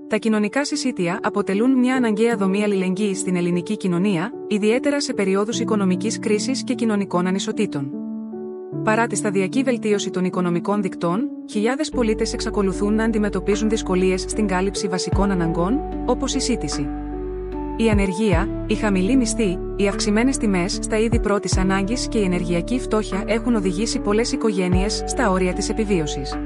Τα κοινωνικά συσίτια αποτελούν μια αναγκαία δομή αλληλεγγύης στην ελληνική κοινωνία, ιδιαίτερα σε περιόδους οικονομικής κρίσης και κοινωνικών ανισοτήτων. Παρά τη σταδιακή βελτίωση των οικονομικών δικτών, χιλιάδες πολίτες εξακολουθούν να αντιμετωπίζουν δυσκολίες στην κάλυψη βασικών αναγκών, όπως η σύτηση. Η ανεργία, η χαμηλή μισθή, οι αυξημένες τιμές στα είδη πρώτης ανάγκης και η ενεργειακή φτώχεια έχουν οδηγήσει πολλές οικογένειες στα όρια της επιβίωσης.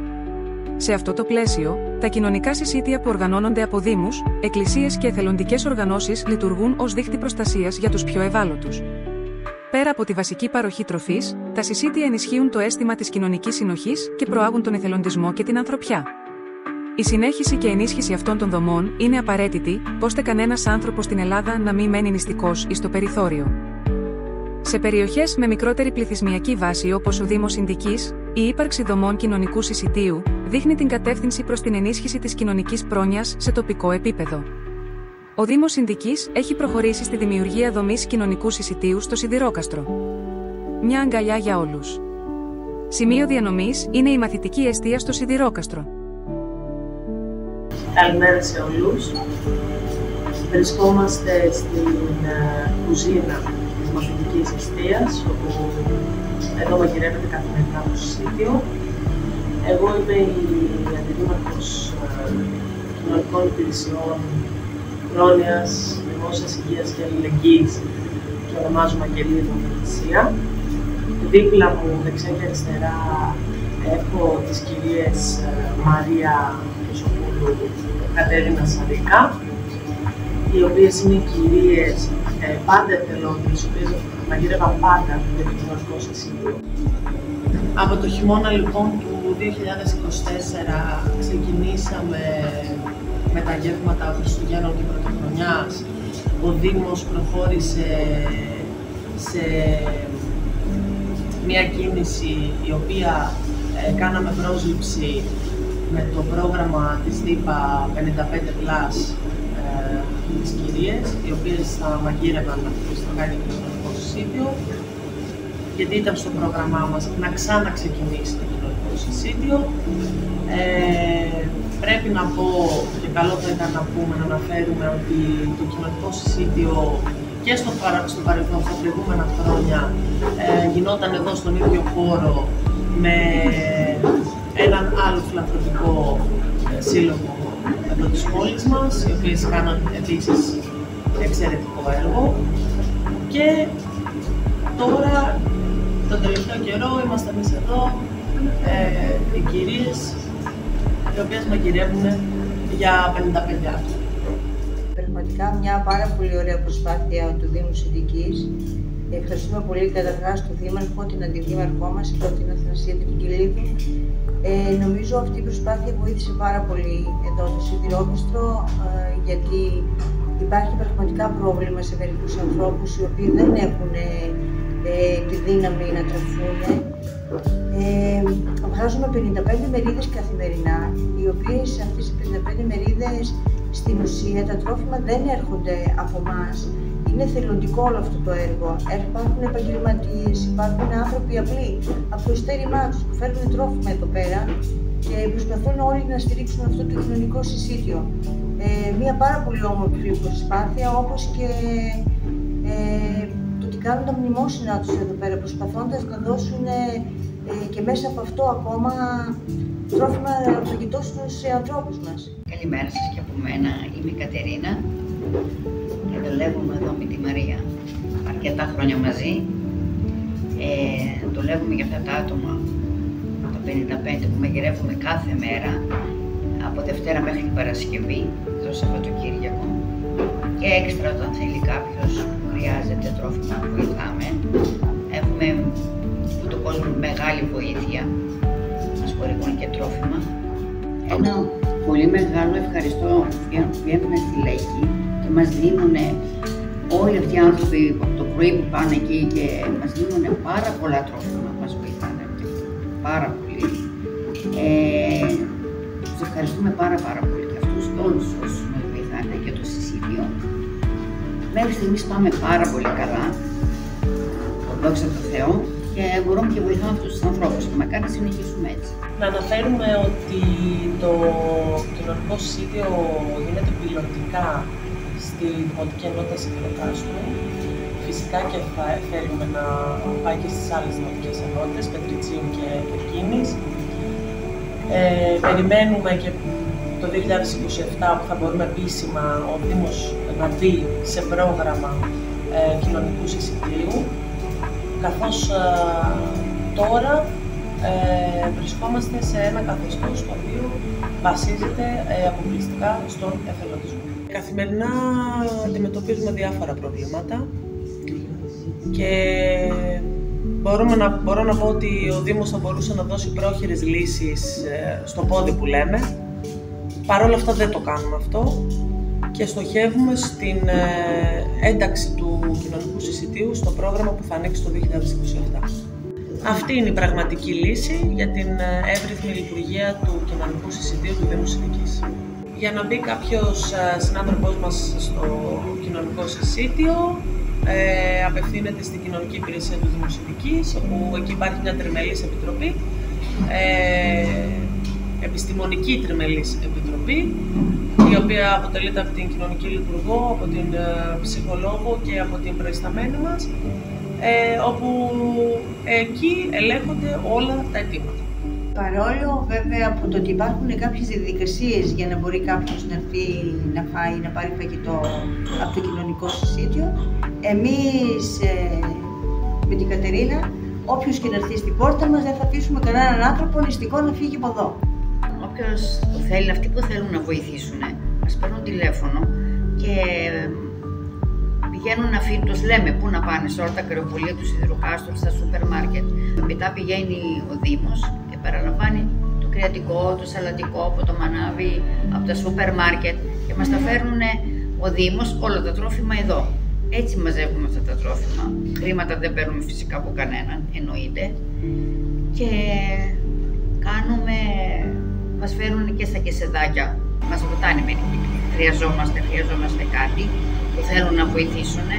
Σε αυτό το πλαίσιο, τα κοινωνικά συσίτια που οργανώνονται από δήμους, εκκλησίες και εθελοντικές οργανώσεις λειτουργούν ως δίχτυ προστασίας για τους πιο ευάλωτους. Πέρα από τη βασική παροχή τροφής, τα συσίτια ενισχύουν το αίσθημα της κοινωνικής συνοχής και προάγουν τον εθελοντισμό και την ανθρωπιά. Η συνέχιση και ενίσχυση αυτών των δομών είναι απαραίτητη, ώστε κανένας άνθρωπος στην Ελλάδα να μην μένει νηστικός ή στο περιθώριο. Σε περιοχές με μικρότερη πληθυσμιακή βάση όπως ο Δήμος Ινδικής, η ύπαρξη δομών κοινωνικού συσιτίου δείχνει την κατεύθυνση προς την ενίσχυση της κοινωνικής πρόνοιας σε τοπικό επίπεδο. Ο Δήμος Ινδικής έχει προχωρήσει στη δημιουργία δομής κοινωνικού συσιτίου στο Σιδηρόκαστρο. Μια αγκαλιά για όλους. Σημείο διανομής είναι η μαθητική εστία στο Σιδηρόκαστρο. Καλημέρα σε όλους. Βρισκόμαστε στην κουζίνα της μαθητικής εστίας, όπου εδώ μαγειρεύεται καθημερινά το συσίτιο. Εγώ είμαι η αντιδήμαρχος κοινωνικών υπηρεσιών, πρόνοιας, δημόσιας υγείας και αλληλεγγύης και ονομάζομαι Αγγελία Νομοθεσία. Δίπλα μου, δεξιά και αριστερά, έχω τις κυρίες Μαρία Κεσοπούλου, Κατέρινα Σαρίκα, οι οποίες είναι κυρίες πάντα εθελόντες, οι οποίες μαγείρευαν πάντα για το κοινωνικό συσίτιο. Από το χειμώνα λοιπόν του 2024 ξεκινήσαμε με τα γεύματα Χριστουγέννων και Πρωτοχρονιάς. Ο Δήμος προχώρησε σε μια κίνηση η οποία κάναμε πρόσληψη με το πρόγραμμα της ΔΥΠΑ 55+, τις κυρίες, οι οποίες θα μαγείρευαν στο κάνει το κοινωνικό συσίτιο, γιατί ήταν στο πρόγραμμά μας να ξαναξεκινήσει το κοινωνικό συσίτιο. Πρέπει να πω, και καλό θα ήταν να πούμε, να αναφέρουμε ότι το κοινωνικό συσίτιο και στο παρελθόν, στα προηγούμενα χρόνια, γινόταν εδώ στον ίδιο χώρο με έναν άλλο φιλανθρωπικό σύλλογο εδώ της πόλης μας, οι οποίες κάναν επίσης εξαιρετικό έργο. Και τώρα, τον τελευταίο καιρό, είμαστε εμείς εδώ, οι κυρίες, οι οποίες μαγειρεύουν για 55 άτομα. Πραγματικά μια πάρα πολύ ωραία προσπάθεια του Δήμου Ινδικής. Ευχαριστούμε πολύ καταρχάς τον Δήμαρχο, την Αντιδήμαρχό μας, την Αθανασία του Κιλίδου. Νομίζω αυτή η προσπάθεια βοήθησε πάρα πολύ εδώ στο Σιδηρόκαστρο, γιατί υπάρχει πραγματικά πρόβλημα σε μερικούς ανθρώπους οι οποίοι δεν έχουν τη δύναμη να τραφούν. Βγάζουμε 55 μερίδες καθημερινά, οι οποίες αυτές οι 55 μερίδες στην ουσία τα τρόφιμα δεν έρχονται από εμάς. Είναι θελοντικό όλο αυτό το έργο. Υπάρχουν επαγγελματίες, υπάρχουν άνθρωποι απλοί από το ειστέρημά τους που φέρνουν τρόφιμα εδώ πέρα και προσπαθούν όλοι να στηρίξουν αυτό το κοινωνικό συσίτιο. Μια πάρα πολύ όμορφη προσπάθεια, όπως και το ότι κάνουν τα μνημόσυνά τους εδώ πέρα, προσπαθώντας να δώσουν και μέσα από αυτό ακόμα τρόφιμα φαγητό στους ανθρώπους μας. Καλημέρα σας και από μένα. Είμαι η Κατερίνα και δουλεύουμε εδώ με τη Μαρία αρκετά χρόνια μαζί. Δουλεύουμε για αυτά τα άτομα, τα 55 που μαγειρεύουμε κάθε μέρα, από Δευτέρα μέχρι την Παρασκευή, το Σαββατοκύριακο. Και έξτρα όταν θέλει κάποιος που χρειάζεται τρόφιμα, βοηθάμε. Έχουμε από τον κόσμο μεγάλη βοήθεια, μας χορηγούν και τρόφιμα. Ένα πολύ μεγάλο ευχαριστώ που βγαίνουμε στη Λαϊκή και μας δίνουν όλοι αυτοί οι άνθρωποι από το πρωί που πάνε εκεί και μας δίνουν πάρα πολλά τρόφιμα, μας βοηθάνε πάρα πολύ. Τους ευχαριστούμε πάρα πολύ και αυτούς όλους όσους μας βοηθάνε για το συσίτιο. Μέχρι στιγμής πάμε πάρα πολύ καλά, δόξα τω Θεώ. και μπορούμε και βοηθάμε αυτούς τους ανθρώπους και μακάρι να συνεχίσουμε έτσι. Να αναφέρουμε ότι το κοινωνικό συσίτιο γίνεται πιλωτικά στη Δημοτική Ενότητα Σιδηροκάστρου. Φυσικά και θέλουμε να πάει και στις άλλες δημοτικές ενότητες, Πετριτσίων και Κερκίνης. Περιμένουμε και το 2027 που θα μπορούμε επίσημα ο Δήμος να μπει σε πρόγραμμα κοινωνικού συσιτίου, καθώς τώρα βρισκόμαστε σε ένα καθεστώς το οποίο βασίζεται αποκλειστικά στον εθελοντισμό. Καθημερινά αντιμετωπίζουμε διάφορα προβλήματα και μπορώ να πω ότι ο Δήμος θα μπορούσε να δώσει πρόχειρες λύσεις στο πόδι που λέμε. Παρ' όλα αυτά δεν το κάνουμε αυτό και στοχεύουμε στην ένταξη του κοινωνικού συσιτίου στο πρόγραμμα που θα ανοίξει το 2027. Αυτή είναι η πραγματική λύση για την εύρυθμη λειτουργία του κοινωνικού συσιτίου του Δήμου Σιδικής. Για να μπει κάποιος συνάνθρωπός μας στο κοινωνικό συσίτιο, απευθύνεται στην κοινωνική υπηρεσία του Δήμου Σιδικής, όπου εκεί υπάρχει μια τριμελής επιτροπή, επιστημονική τριμελής επιτροπή, η οποία αποτελείται από την κοινωνική λειτουργό, από την ψυχολόγο και από την προϊσταμένη μας, όπου εκεί ελέγχονται όλα τα αιτήματα. Παρόλο βέβαια από το ότι υπάρχουν κάποιες διαδικασίες για να μπορεί κάποιος να έρθει να φάει, να πάρει φαγητό από το κοινωνικό συσίτιο, εμείς με την Κατερίνα, όποιος και να έρθει στην πόρτα μας, δεν θα αφήσουμε κανέναν άνθρωπο νηστικό να φύγει από εδώ. Όποιος το θέλει, αυτοί που θέλουν να βοηθήσουν, μας παίρνουν τηλέφωνο και πηγαίνουν να φύγουν, τους λέμε πού να πάνε, σε όλα τα κρεοπολία του Σιδηροκάστρου, στα σούπερ μάρκετ. Μετά πηγαίνει ο Δήμος και παραλαμβάνει το κρεατικό, το σαλατικό από το μανάβι, από τα σούπερ μάρκετ και μας τα φέρνουν ο Δήμος όλα τα τρόφιμα εδώ. Έτσι μαζεύουμε αυτά τα τρόφιμα. Χρήματα δεν παίρνουμε φυσικά από κανέναν, εννοείται. Και μας φέρνουν και στα κεσεδάκια. Μας ρωτάνε μερικοί, χρειαζόμαστε κάτι που θέλουν να βοηθήσουν,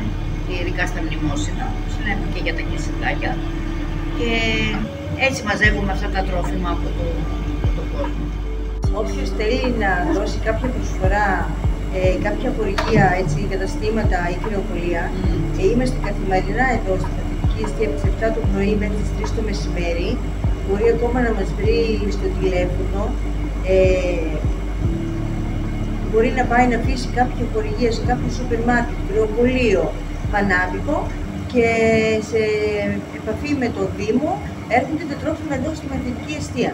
ειδικά στα μνημόσυνα, τους λέμε και για τα κεσεδάκια. Και έτσι μαζεύουμε αυτά τα τρόφιμα από τον κόσμο. Όποιος θέλει να δώσει κάποια προσφορά, κάποια χορηγία, καταστήματα ή κρεοπολία, είμαστε καθημερινά εδώ στην Αθλητική Εστία από τις 7 το πρωί μέχρι τις 3 το μεσημέρι. Μπορεί ακόμα να μας βρει στο τηλέφωνο, μπορεί να πάει να αφήσει κάποια χορηγία σε κάποιο σούπερ μάρκετ, κρεοπολείο, μανάβικο και σε επαφή με τον Δήμο έρχονται τα τρόφιμα εδώ στην Αθλητική Εστία.